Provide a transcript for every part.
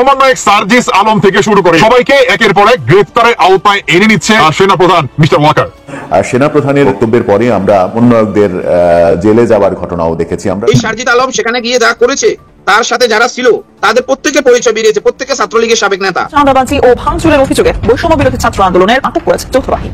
সমন্বয়ক সার্জিস আলম থেকে শুরু করে সবাইকে একের পর এক গ্রেফতারের আওতায় এনে নিচ্ছে সেনাপ্রধান মিস্টার ওয়াকার। সেনাপ্রধানের বক্তব্যের পরে আমরা সমন্বয়কদের জেলে যাওয়ার ঘটনাও দেখেছি। আমরা এই সার্জিস আলম সেখানে গিয়ে যা করেছে তার সাথে যারা ছিল তাদের প্রত্যেকের পরিচয় বেরিয়েছে, প্রত্যেকে ছাত্রলীগের সাবেক নেতা। চাঁদাবাজি ও ভাঙচুরের অভিযোগে বৈষম্য বিরোধী ছাত্র আন্দোলনের আটক করেছে যৌথ বাহিনী।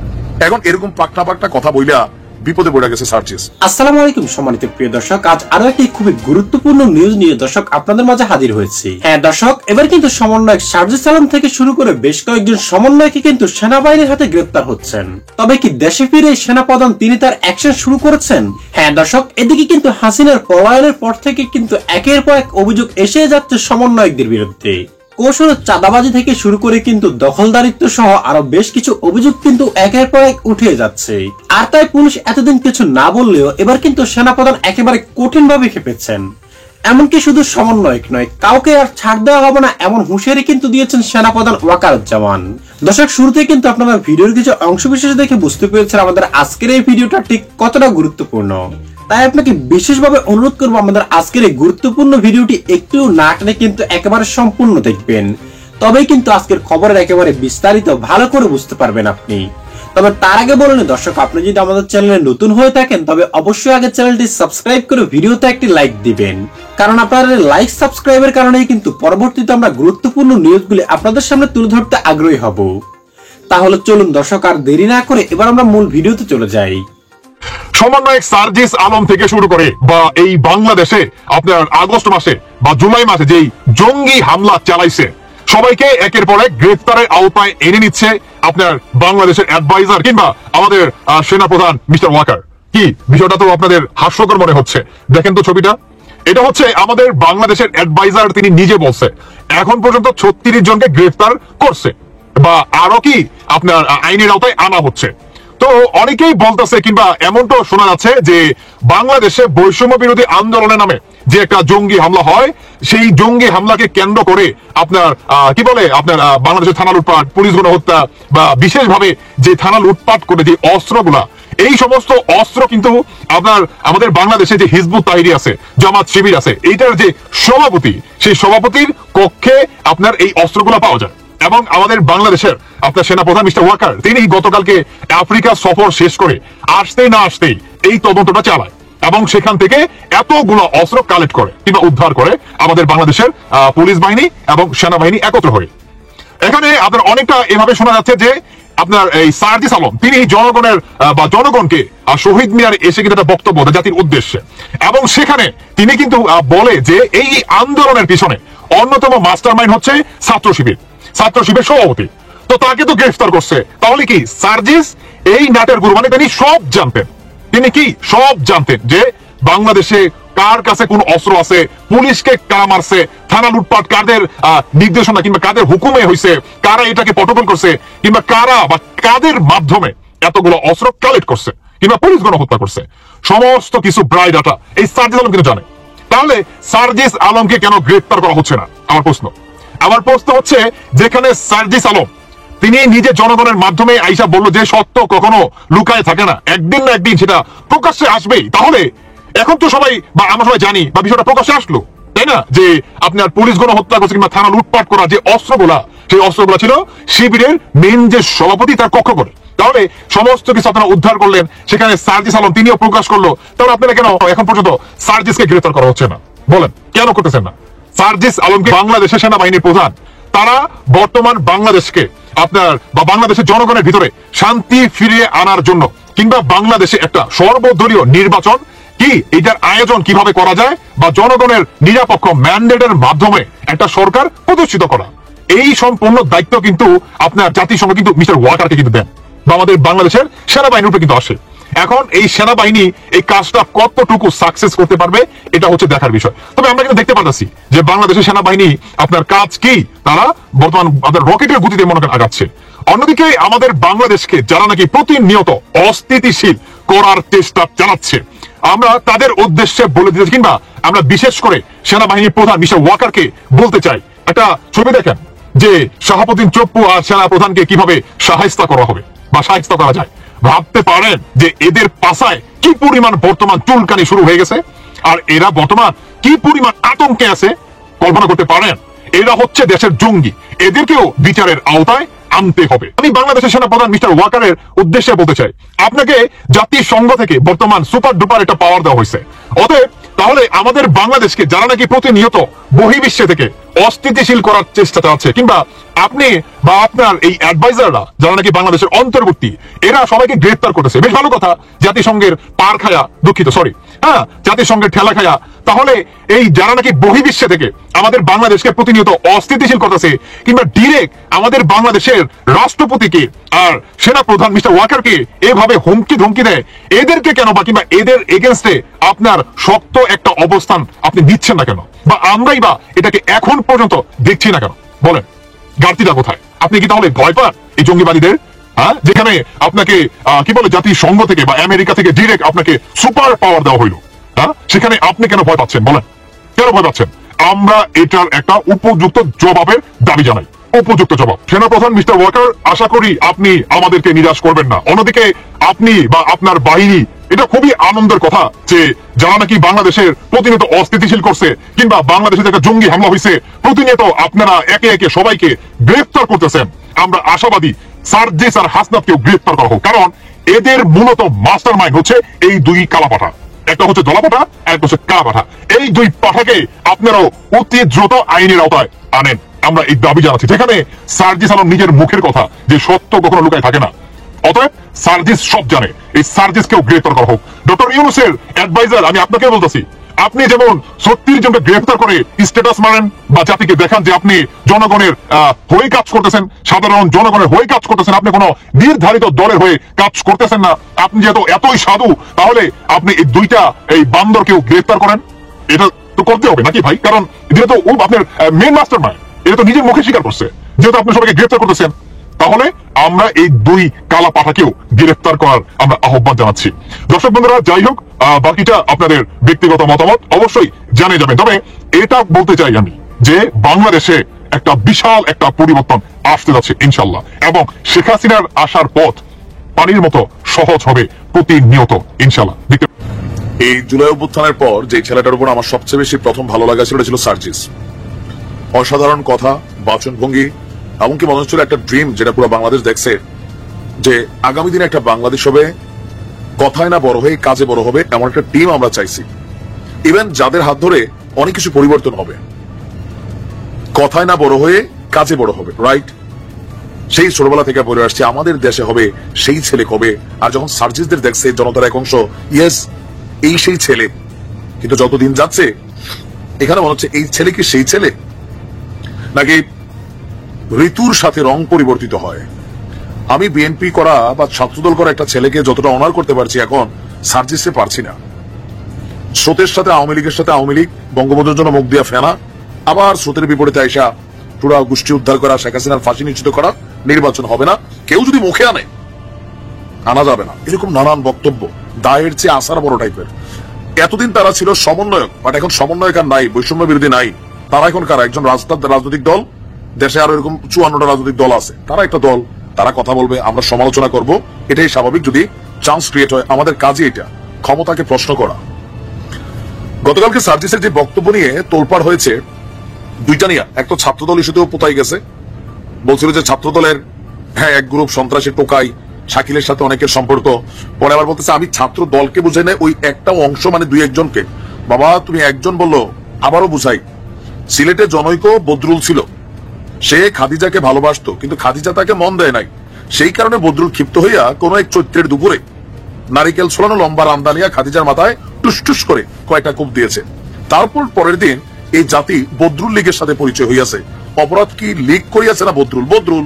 এখন এরকম পাকটা কথা বইলা বিপদে পড়ে গেছে সার্জিস। আসসালামু আলাইকুম সম্মানিত প্রিয় দর্শক, আজ আরো একটি খুবই গুরুত্বপূর্ণ নিউজ নিয়ে দর্শক আপনাদের মাঝে হাজির হয়েছি। হ্যাঁ দর্শক, এবার কিন্তু সমন্বয়ক সার্জিস আলম থেকে শুরু করে বেশ কয়েকজন সমন্বয়কে কিন্তু সেনাবাহিনীর হাতে গ্রেফতার হচ্ছেন। তবে কি দেশে ফিরে সেনাপ্রধান তিনি তার অ্যাকশন শুরু করেছেন? হ্যাঁ দর্শক, এদিকে কিন্তু হাসিনার পলায়নের পর থেকে কিন্তু একের পর এক অভিযোগ এসে যাচ্ছে সমন্বয়কদের বিরুদ্ধে। কৌশল চাঁদাবাজি থেকে শুরু করে কিন্তু দখলদারিত্ব সহ আরো বেশ কিছু অভিযোগ কিন্তু একের পর এক উঠে যাচ্ছে। আর তাই পুলিশ এতদিন কিছু না বললেও এবার কিন্তু সেনাপ্রধান একেবারে কঠিন ভাবে খেপেছেন। এমনকি শুধু সমন্বয়ক নয়, কাউকে আর ছাড় দেওয়া হবে না এমন হুঁশিয়ারি কিন্তু দিয়েছেন সেনাপ্রধান ওয়াকারুজ্জামান। দর্শক, শুরুতে কিন্তু আপনারা ভিডিওর কিছু অংশবিশেষ দেখে বুঝতে পেরেছেন আমাদের আজকের এই ভিডিওটা ঠিক কতটা গুরুত্বপূর্ণ। তাই আপনাকে বিশেষভাবে অনুরোধ করবো আমাদের আজকের এই গুরুত্বপূর্ণ ভিডিওটি একটু না টেনে কিন্তু একেবারে সম্পূর্ণ দেখবেন, তবেই কিন্তু আজকের খবরের একেবারে বিস্তারিত ভালো করে বুঝতে পারবেন আপনি। তবে তার আগে বলুন দর্শক, আপনি যদি আমাদের চ্যানেলে নতুন হয়ে থাকেন তবে অবশ্যই আগে চ্যানেলটি সাবস্ক্রাইব করে ভিডিওতে একটি লাইক দিবেন, কারণ আপনাদের লাইক সাবস্ক্রাইবের কারণেই কিন্তু পরবর্তীতে আমরা গুরুত্বপূর্ণ নিউজগুলি আপনাদের সামনে তুলে ধরতে আগ্রহী হব। তাহলে চলুন দর্শক, আর দেরি না করে এবার আমরা মূল ভিডিওতে চলে যাই। সমন্বয়ক সার্জিস আলম থেকে শুরু করে বা এই বাংলাদেশে আপনার আগস্ট মাসে বা জুলাই মাসে যেই জঙ্গি হামলা চালাইছে সবাইকে একের পর এক গ্রেফতারের আওতায় এনে নিচ্ছে আপনার বাংলাদেশের অ্যাডভাইজার কিংবা আমাদের সেনাপ্রধান মিস্টার ওয়াকার। কি বিষয়টা তো আপনাদের হাস্যকর মনে হচ্ছে, দেখেন তো ছবিটা। এটা হচ্ছে আমাদের বাংলাদেশের অ্যাডভাইজার, তিনি নিজে বলছে এখন পর্যন্ত 36 জনকে গ্রেফতার করছে বা আরো কি আপনার আইনের আওতায় আনা হচ্ছে। তো অনেকেই বলতেছে কিংবা এমনটাও শোনা যাচ্ছে যে বাংলাদেশে বৈষম্য বিরোধী আন্দোলনের নামে যে একটা জঙ্গি হামলা হয়, সেই জঙ্গি হামলাকে কেন্দ্র করে আপনার কি বলে আপনার বাংলাদেশের থানা লুটপাট, পুলিশ গণহত্যা বা বিশেষভাবে যে থানা লুটপাট করে যে অস্ত্রগুলা, এই সমস্ত অস্ত্র কিন্তু আপনার আমাদের বাংলাদেশে যে হিজবুত তাহরির আছে, জামাত শিবির আছে, এইটার যে সভাপতি, সেই সভাপতির কক্ষে আপনার এই অস্ত্রগুলা পাওয়া যায়। এবং আমাদের বাংলাদেশের আপনার সেনাপ্রধান মিস্টার ওয়াকার তিনি গতকালকে আফ্রিকা সফর শেষ করে আসতেই না আসতেই এই তদন্তটা চালায় এবং সেখান থেকে এতগুলো অস্ত্র কালেক্ট করে কিংবা উদ্ধার করে আমাদের বাংলাদেশের পুলিশ বাহিনী এবং সেনাবাহিনী একত্র হয়ে। এখানে আপনার অনেকটা এভাবে শোনা যাচ্ছে যে আপনার এই সার্জিস আলম তিনি জনগণের বা জনগণকে শহীদ মিনারে এসে কিন্তু একটা বক্তব্য দেয় জাতির উদ্দেশ্যে, এবং সেখানে তিনি কিন্তু বলে যে এই আন্দোলনের পিছনে অন্যতম মাস্টারমাইন্ড হচ্ছে ছাত্র শিবির সভাপতি। তো তাকে তো গ্রেফতার করছে, তাহলে কি সার্জিস এই নাটের গুরু, মানে তিনি সব জানতেন, তিনি কি সব জানতেন যে বাংলাদেশে কার কাছে কোন অস্ত্র আছে, পুলিশকে কারা মারছে, থানা লুটপাট কাদের নির্দেশনা কিংবা কাদের হুকুমে হয়েছে, কারা এটাকে প্রটোকল করছে কিংবা কারা বা কাদের মাধ্যমে এতগুলো অস্ত্র কালেক্ট করছে কিংবা পুলিশ গণহত্যা করছে, সমস্ত কিছু ব্রাই ডাটা এই সার্জিস আলম কিন্তু জানে। তাহলে সার্জিস আলমকে কেন গ্রেফতার করা হচ্ছে না আমার প্রশ্ন হচ্ছে, যেখানে সার্জিস আলম তিনি নিজে জনগণের মাধ্যমে আইসা বললো যে সত্য কখনো লুকায় থাকে না, একদিন না একদিন সেটা প্রকাশ্যে আসবেই, তাহলে এখন তো সবাই বা আমরা সবাই জানি বা বিষয়টা প্রকাশ্যে আসলো, তাই না, যে আপনার পুলিশ গণহত্যা করছে কিংবা থানা লুটপাট করা যে অস্ত্রগুলা, সেই অস্ত্রগুলা ছিল শিবিরের মেন যে সভাপতি তার কক্ষ করে। তাহলে সমস্ত কিছু আপনারা উদ্ধার করলেন, সেখানে সার্জিস আলম তিনিও প্রকাশ করলো, তাহলে আপনারা কেন এখন পর্যন্ত সার্জিসকে গ্রেফতার করা হচ্ছে না? বলেন কেন করতেছেন না? সার্জিস আলমকে বাংলাদেশের সেনাবাহিনীর প্রধান, তারা বর্তমান বাংলাদেশকে আপনার বা বাংলাদেশের জনগণের ভিতরে শান্তি ফিরিয়ে আনার জন্য কিংবা বাংলাদেশে একটা সর্বদলীয় নির্বাচন কি এটার আয়োজন কিভাবে করা যায় বা জনগণের নিরপেক্ষ ম্যান্ডেটের মাধ্যমে একটা সরকার প্রতিষ্ঠিত করা, এই সম্পূর্ণ দায়িত্ব কিন্তু আপনার জাতিসংঘ কিন্তু মিস্টার ওয়াকারকে কিন্তু দেন বা আমাদের বাংলাদেশের সেনাবাহিনীর উপরে কিন্তু আসে। এখন এই সেনাবাহিনী এই কাজটা কতটুকু সাকসেস করতে পারবে এটা হচ্ছে দেখার বিষয়। তবে আমরা কিন্তু দেখতে পাচ্ছি যে বাংলাদেশের সেনাবাহিনী আপনার কাজ কি, তারা বর্তমান আপনার রকেটের গতিতে মনে করেন আগাচ্ছে। অন্যদিকে আমাদের বাংলাদেশকে যারা নাকি প্রতিনিয়ত অস্থিতিশীল করার চেষ্টা চালাচ্ছে, আমরা তাদের উদ্দেশ্যে বলে দিতে কিংবা আমরা বিশেষ করে সেনাবাহিনীর প্রধান মিস্টার ওয়াকারকে বলতে চাই, একটা ছবি দেখেন যে শাহাবুদ্দিন চপ্পু আর সেনা প্রধানকে কিভাবে সাহায্য করা হবে বা সাহায্য করা যায়। ভাবতে পারেন যে এদের পাশায় কি পরিমাণ বর্তমান চুলকানি শুরু হয়ে গেছে আর এরা বর্তমান কি পরিমাণ আতঙ্কে আছে, কল্পনা করতে পারেন। এরা হচ্ছে দেশের জঙ্গি, এদেরকেও বিচারের আওতায় আনতে হবে। আমি বাংলাদেশের সেনাপ্রধান মিস্টার ওয়াকারের উদ্দেশ্যে বলতে চাই, আপনাকে জাতিসংঘ থেকে বর্তমান সুপার ডুপার একটা পাওয়ার দেওয়া হয়েছে। অতএব তাহলে আমাদের বাংলাদেশকে যারা নাকি প্রতিনিয়ত বহির্বিশ্বে থেকে অস্থিতিশীল করার চেষ্টা চালাচ্ছে, কিংবা আপনি বা আপনার এই অ্যাডভাইজাররা যারা নাকি বাংলাদেশের অন্তর্বর্তী, এরা সবাইকে গ্রেফতার করতেছে। বেশ ভালো কথা, জাতিসংঘের পার খায়া, দুঃখিত সরি, হ্যাঁ, জাতিসংঘের ঠেলা খায়া। তাহলে এই যারা নাকি বহির্বিশ্বে থেকে আমাদের বাংলাদেশকে প্রতিনিয়ত অস্থিতিশীল করতেছে, কিংবা ডিরেক্ট আমাদের বাংলাদেশের রাষ্ট্রপতিকে আর সেনাপ্রধান মিস্টার ওয়াকারকে এভাবে হুমকি ধমকি দেয়, এদেরকে কেন বা কিংবা এদের এগেনস্টে আপনার শক্ত একটা অবস্থান আপনি নিচ্ছেন না কেন, বা আমরাই বা এটাকে এখন পর্যন্ত দেখছি না কেন? বলেন, ঘাটতিটা কোথায়? আপনি কি তাহলে ভয় পান এই জঙ্গিবাদীদের? হ্যাঁ, যেখানে আপনাকে কি বলে জাতিসংঘ থেকে বা আমেরিকা থেকে ডিরেক্ট আপনাকে সুপার পাওয়ার দেওয়া হইলো, হ্যাঁ, সেখানে আপনি কেন ভয় পাচ্ছেন? বলেন, কেন ভয় পাচ্ছেন? আমরা এটার একটা উপযুক্ত জবাবের দাবি জানাই, উপযুক্ত জবাব। সেনাপ্রধান মিস্টার ওয়াকার, আশা করি আপনি আমাদেরকে নিরাশ করবেন না। অন্যদিকে আপনি বা আপনার বাহিনী, এটা খুবই আনন্দের কথা যে যারা নাকি বাংলাদেশের প্রতিনিয়ত অস্থিতিশীল করছে, কিংবা বাংলাদেশে একটা জঙ্গি হামলা হয়েছে, প্রতিনিয়ত আপনারা একে একে সবাইকে গ্রেফতার করতেছেন। আমরা আশাবাদী সার্জিস আর হাসনাতকেও গ্রেফতার করা হোক, কারণ এদের মূলত মাস্টার মাইন্ড হচ্ছে এই দুই কালাপাঠা। একটা হচ্ছে দলাপাঠা, আর একটা হচ্ছে কালাপাঠা। এই দুই পাঠাকে আপনারাও অতি দ্রুত আইনের আওতায় আনেন, আমরা এই দাবি জানাচ্ছি। যেখানে সার্জিস আলম নিজের মুখের কথা যে সত্য কখনো লুকায় থাকে না, অতএব সার্জিস সব জানে, এই সার্জিসকেও গ্রেফতার করা হোক। ডক্টর ইউনূসের অ্যাডভাইজার আমি আপনাকে বলতেছি, আপনি যেমন 36 জনকে গ্রেফতার করে স্ট্যাটাস মারেন বা জাতিকে দেখান যে আপনি জনগণের হয়ে কাজ করতেছেন, সাধারণ জনগণের হয়ে কাজ করতেছেন, আপনি কোনো নির্ধারিত দলের হয়ে কাজ করতেছেন না, আপনি যেহেতু এতই সাধু, তাহলে আপনি এই দুইটা এই বান্দরকেও গ্রেফতার করেন। এটা তো করতে হবে নাকি ভাই? কারণ যেহেতু আপনার মেন মাস্টার মাইন্ড, এটা তো নিজের মুখে স্বীকার করছে, যেহেতু আপনি সবাইকে গ্রেফতার করতেছেন, তাহলে আমরা এই দুই কালা পাঠাকেও গ্রেফতার করার আমরা আহ্বান জানাচ্ছি। দর্শক বন্ধুরা, যাই হোক, বাকিটা আপনাদের ব্যক্তিগত মতামত অবশ্যই জানিয়ে যাবেন। তবে এটা বলতে চাই আমি যে বাংলাদেশে একটা বিশাল একটা পরিবর্তন আসতে যাচ্ছে ইনশাল্লাহ, এবং শেখ হাসিনার আসার পথ পানির মতো সহজ হবে প্রতিনিয়ত ইনশাল্লাহ। এই জুলাই অভ্যুত্থানের পর যে ছেলেটার উপর আমার সবচেয়ে বেশি প্রথম ভালো লাগা ছিল সার্জিস। অসাধারণ কথা, বাচনভঙ্গি, এমনকি মনে হচ্ছিল একটা ড্রিম যেটা পুরো বাংলাদেশ দেখছে, যে আগামী দিনে একটা বাংলাদেশ হবে কথায় না বড় হয়ে কাজে বড় হবে, এমন একটা টিম আমরা চাইছি। ইভেন যাদের হাত ধরে অনেক কিছু পরিবর্তন হবে, কথায় না বড় হয়ে কাজে বড় হবে, রাইট? সেই ছোটবেলা থেকে বলে আসছে আমাদের দেশে হবে সেই ছেলে কবে। আর যখন সার্জিসদের দেখছে জনতার এক অংশ, ইয়েস এই সেই ছেলে, কিন্তু যত দিন যাচ্ছে এখানে মনে হচ্ছে এই ছেলে কি সেই ছেলে, নাকি ঋতুর সাথে রং পরিবর্তিত হয়। আমি বিএনপি করা বা ছাত্রদল করা একটা ছেলেকে যতটা অনার করতে পারছি, এখন সার্জিসে পারছি না। স্রোতের সাথে আওয়ামী লীগের সাথে আওয়ামী লীগ, বঙ্গবন্ধুর জন্য মুখ দিয়া ফেনা, আবার স্রোতের বিপরীতে আইসা পুরা গোষ্ঠী উদ্ধার করা, শেখ হাসিনার ফাঁসি নিশ্চিত করা, নির্বাচন হবে না, কেউ যদি মুখে আনে আনা যাবে না, এরকম নানান বক্তব্য, দায়ের চেয়ে আসার বড় টাইপের। এতদিন তারা ছিল সমন্বয়ক, বাট এখন সমন্বয়ক আর নাই, বৈষম্য বিরোধী নাই। তারা এখন কারা? একজন রাজনৈতিক দল, দেশে আরো এরকম 54টা রাজনৈতিক দল আছে, তারা একটা দল, তারা কথা বলবে, আমরা সমালোচনা করব, এটাই স্বাভাবিক যদি চান্স ক্রিয়েট হয়। আমাদের কাজই এটা, ক্ষমতাকে প্রশ্ন করা। গতকালকে সার্জিসের যে বক্তব্য নিয়ে তোলপাড় হয়েছে দুইটা নিয়ে, এক তো ছাত্রদল ইস্যুতেও পোতাই গেছে, বলছিল যে ছাত্রদলের এক গ্রুপ সন্ত্রাসী টোকাই, শাকিলের সাথে অনেকের সম্পর্ক। পরে আবার বলতেছে আমি ছাত্র দলকে বুঝাই না, ওই একটা অংশ মানে দুই একজনকে। বাবা তুমি একজন বললো, আবারও বুঝাই, সিলেটে জনৈক বদরুল ছিল, সে খাদিজাকে ভালোবাসতো, কিন্তু খাদিজা তাকে মন দেয় নাই। সেই কারণে বদরুল ক্ষিপ্ত হইয়া কোন এক চৈত্রের দুপুরে নারিকেল ছোলানো লম্বা রামদানিয়া খাদিজার মাথায় টুস করে কয়েকটা কূপ দিয়েছে। তারপর পরের দিন এই জাতি বদরুল লীগের সাথে পরিচয় হইয়াছে। অপরাধ কি লীগ করিয়াছে না বদরুল?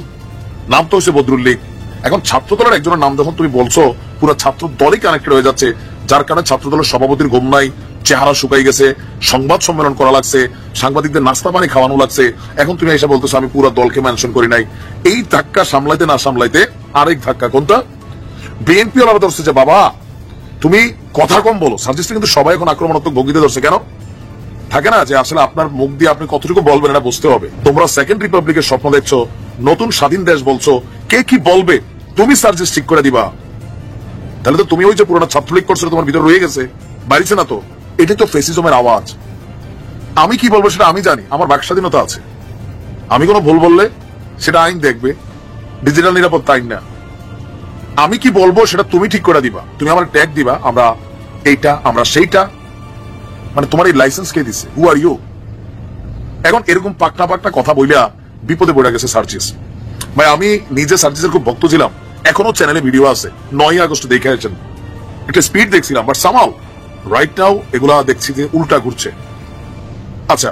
নাম তো হচ্ছে বদরুল লীগ। এখন ছাত্র দলের একজনের নাম যখন তুমি বলছো, পুরো ছাত্র দলই কানেক্টেড হয়ে যাচ্ছে, যার কারণে ছাত্র দলের সভাপতির ঘুম নাই, চেহারা শুকাই গেছে, সংবাদ সম্মেলন করা লাগছে, সাংবাদিকদের নাস্তা পানি খাওয়ানো লাগছে। এখন তুমি এসে বলতেছো আমি পুরো দলকে মেনশন করি নাই। এই ধাক্কা সামলাইতে না সামলাইতে আরেক ধাক্কা, কোনটা? বিএনপি আলাদা ধরছে যে বাবা তুমি কথা কম বলো। সার্জিসটা কিন্তু সবাই এখন আক্রমণাত্মক ভঙ্গিতে ধরছে। কেন? থাকে না যে আসলে আপনার মুখ দিয়ে আপনি কতটুকু বলবেন এটা বুঝতে হবে। তোমরা সেকেন্ড রিপাবলিকের স্বপ্ন দেখছো, নতুন স্বাধীন দেশ বলছো, কে কি বলবে তুমি সার্জিস ঠিক করে দিবা। তাহলে তো তুমি ওই যে পুরোনো ছাত্রলীগ করছো তোমার ভিতরে রয়ে গেছে, বাড়িছে না তো। এটাই তো ফেসিজমের আওয়াজ। আমি কি বলবো সেটা আমি জানি, আমার বাক স্বাধীনতা আছে, আমি কোনো ভুল বললে সেটা আইন দেখবে, ডিজিটাল নিরাপত্তা আইন না। আমি কি বলবো সেটা তুমি ঠিক করে দিবা, তুমি আমার ট্যাগ দিবা, আমরা এইটা আমরা সেইটা, মানে তোমার এই লাইসেন্স কে দিছে? হু আর ইউ? এখন এরকম পাকনা পাকনা কথা বইলা বিপদে পড়ে গেছে সার্জিস ভাই। আমি নিজে সার্জিসের খুব ভক্ত ছিলাম, এখনো চ্যানেলে ভিডিও আছে, 9 আগস্ট দেখে আছেন, একটা স্পিড দেখছিলাম, বাট সামাও রাইট নাও এগুলা দেখছি যে উল্টা ঘুরছে। আচ্ছা,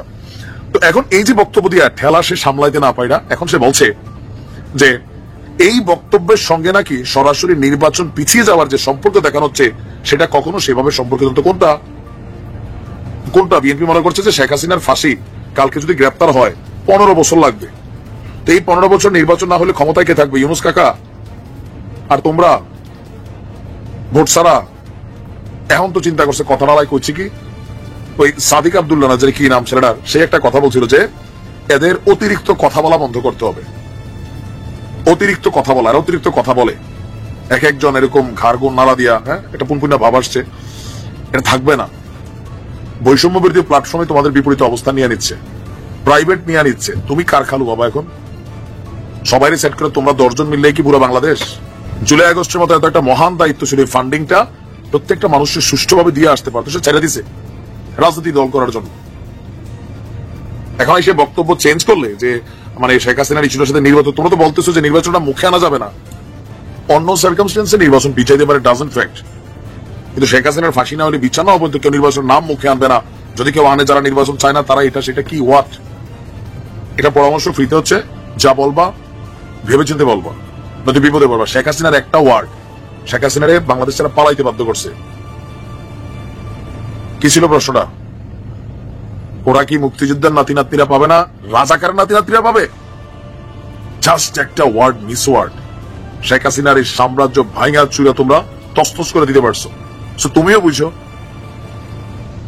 তো এখন এই যে বক্তব্য দিয়া ঠেলা সে সামলাইতে না পাইরা, এখন সে বলছে যে এই বক্তব্যের সঙ্গে নাকি সরাসরি নির্বাচন পিছিয়ে যাওয়ার যে সম্পর্ক দেখানো হচ্ছে সেটা কখনো সেভাবে সম্পর্কিত। তো কোনটা কোনটা? বিএনপি মনে করছে যে শেখ হাসিনার ফাঁসি কালকে যদি গ্রেপ্তার হয় 15 বছর লাগবে, তো এই 15 বছর নির্বাচন না হলে ক্ষমতায় কে থাকবে? ইউনূস কাকা আর তোমরা ভোট ছাড়া। এখন তো চিন্তা করছে, কথা নালাই করছি কি, ওই সাদিক আব্দুল্লাহ না যে কি নাম ছেলেটার, সে একটা কথা বলছিল যে এদের অতিরিক্ত কথা বলা বন্ধ করতে হবে। অতিরিক্ত কথা বলা, আর অতিরিক্ত কথা বলে এক একজন এরকম ঘাড়গুন নাড়া দিয়া, হ্যাঁ, এটা পুনপুনা ভাব আসছে, এটা থাকবে না। বৈষম্য বিরোধী প্ল্যাটফর্মে তোমাদের বিপরীত অবস্থান নিয়ে নিচ্ছে, প্রাইভেট নিয়ে নিচ্ছে। তুমি কার খালু বাবা? এখন সবাই সেট করে তোমরা 10 জন মিললেই কি পুরো বাংলাদেশ? জুলাই আগস্টের মতো এত একটা মহান দায়িত্ব ছিল, এই ফান্ডিংটা প্রত্যেকটা মানুষের সুষ্ঠুভাবে দিয়ে আসতে পারতো, সে ছেড়ে দিছে রাজনীতি দল করার জন্য। এখন সে বক্তব্য চেঞ্জ করলে যে মানে শেখ হাসিনার ইস্যুর সাথে নির্বাচন, তোমরা তো বলতেছো যে নির্বাচনটা মুখে আনা যাবে না, অন্য সার্কামস্টেন্সে নির্বাচন পিছাইতে পারে, ডাজন্ট ফ্যাক্ট। কিন্তু শেখ হাসিনার ফাঁসি না হলে বিচার না হবে তো কেউ নির্বাচন নাম মুখে আনবে না। যদি কেউ আনে, যারা নির্বাচন চায় না তারা এটা সেটা কি হোয়াট, এটা পরামর্শ ফ্রিতে হচ্ছে, যা বলবা ভেবেচিন্তে বলবা, নয়তো বিপদে পড়বা। শেখ হাসিনার একটা ওয়ার্ড শেখ হাসিনারে বাংলাদেশ ছাড়া পালাইতে বাধ্য করছে। কি ছিল প্রশ্নটা? ওরা কি মুক্তিযুদ্ধের নাতি নাতনিরা পাবে না, রাজাকার নাতি নাতনিরা পাবে? জাস্ট একটা ওয়ার্ড, মিস ওয়ার্ড, শেখ হাসিনার এই সাম্রাজ্য ভাঙা চুরা তোমরা তসতস করে দিতে পারছো। তুমিও বুঝছো,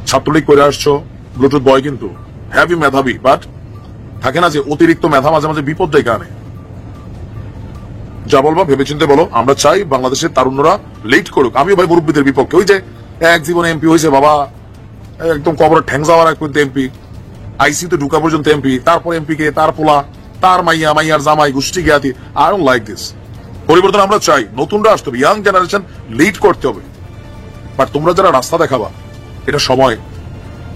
ছাত্রলীগ করে আসছো, ব্লুটুথ বয় কিন্তু হ্যাভি মেধাবী, বাট থাকে না যে অতিরিক্ত মেধা মাঝে মাঝে বিপদ ডেকে আনে। যা বলবা ভেবেচিন্তে বলো। আমরা চাই বাংলাদেশের তারুণ্যরা লিড করুক। আমিও ভাই মুরব্বীদের বিপক্ষে। ওই যে এক জীবনে এমপি হয়েছে বাবা, একদম কবরে ঠ্যাং যাওয়ার এক পর্যন্ত এমপি, আইসিতে ঢুকা পর্যন্ত এমপি, তারপর এমপি কে তার পোলা, তার মাইয়া, মাইয়ার জামাই, গোষ্ঠী জ্ঞাতি। I don't like this. পরিবর্তন আমরা চাই, নতুনরা আসতে হবে, ইয়াং জেনারেশন লিড করতে হবে। বাট তোমরা যারা রাস্তা দেখাবা, এটা সময়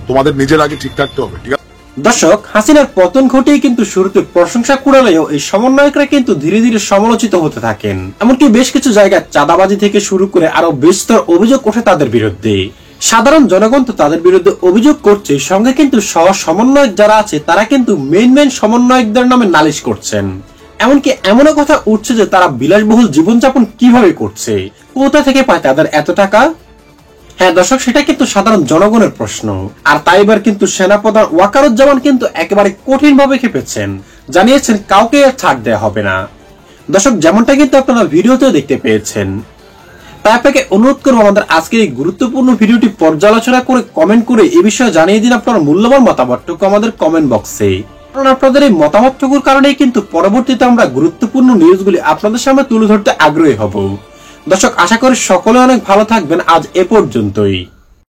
তোমাদের নিজের আগে ঠিক থাকতে হবে, ঠিক আছে? দর্শক, হাসিনার পতন ঘটেই কিন্তু শুরুতে প্রশংসা কুড়ালেও এই সমন্বয়করা কিন্তু ধীরে ধীরে সমালোচিত হতে থাকেন। এমনকি বেশ কিছু জায়গায় চাঁদাবাজি থেকে শুরু করে আরো বিস্তর অভিযোগ ওঠে তাদের বিরুদ্ধে। সাধারণ জনগণ তো তাদের বিরুদ্ধে অভিযোগ করছে, সঙ্গে কিন্তু সহ সমন্বয়ক যারা আছে তারা কিন্তু মেন সমন্বয়কদের নামে নালিশ করছেন। এমনকি এমনও কথা উঠছে যে তারা বিলাসবহুল জীবনযাপন কিভাবে করছে, কোথা থেকে পায় তাদের এত টাকা। হ্যাঁ দর্শক, সেটা কিন্তু সাধারণ জনগণের প্রশ্ন। আর তাই এবার কিন্তু সেনাপ্রধান ওয়াকারুজ্জামান কিন্তু একেবারে কঠিন ভাবে খেপেছেন, জানিয়েছেন কাউকে আর ছাড় দেওয়া হবে না। দর্শক, যেমনটা কিন্তু আপনারা ভিডিওতেও দেখতে পেয়েছেন। তাই আপনাকে অনুরোধ করবো আমাদের আজকের এই গুরুত্বপূর্ণ ভিডিওটি পর্যালোচনা করে কমেন্ট করে এই বিষয়ে জানিয়ে দিন আপনার মূল্যবান মতামতটুকু আমাদের কমেন্ট বক্সে। কারণ আপনাদের এই মতামতটুকুর কারণেই কিন্তু পরবর্তীতে আমরা গুরুত্বপূর্ণ নিউজগুলি আপনাদের সামনে তুলে ধরতে আগ্রহী হব। দর্শক, আশা করি সকলে অনেক ভালো থাকবেন। আজ এ পর্যন্তই।